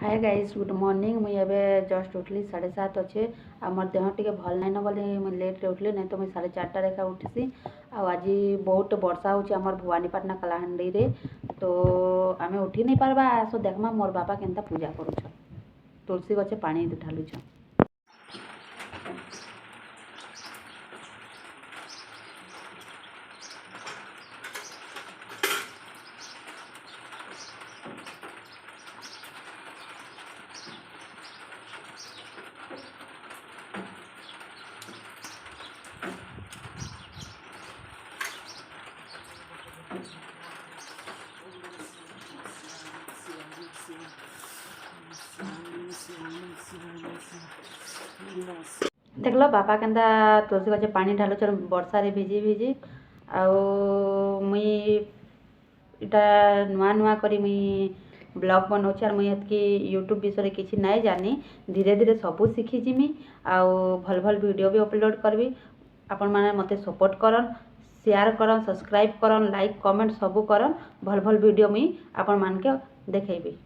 Hi guys, good morning. मुई एबे just उठली 7:30 अच्छे। आ मोर देह टिके भल नहीं न बोली मुझे लेट रे उठली, नहीं तो मुझे 4:30 रेखा उठसी। आज बहुत वर्षा होची आमर भवानीपाटना कलाहांडी रे, तो आमे उठी नहीं पारबा। आसो देखमा मोर बापा केनता पूजा करूछ। तुलसी गछे पानी ढालुछ। देखल बापा केनता तुलसी गछे पानी ढालुछ वर्षा रे भिजी भिजी। आउ मुई इटा नुआ नुआ करी मुई ब्लॉग बनाऊँ और मुई एतकी यूट्यूब विषय किसी नहीं जानी। धीरे धीरे सबू शिखी जिमी। आउ भल भल वीडियो भी अपलोड करबी। आपण माने मते सपोर्ट करन, शेयर करन, सब्सक्राइब करन, लाइक कमेंट सबू करन। भल भल वीडियो मुई आपण मान के देखेबी।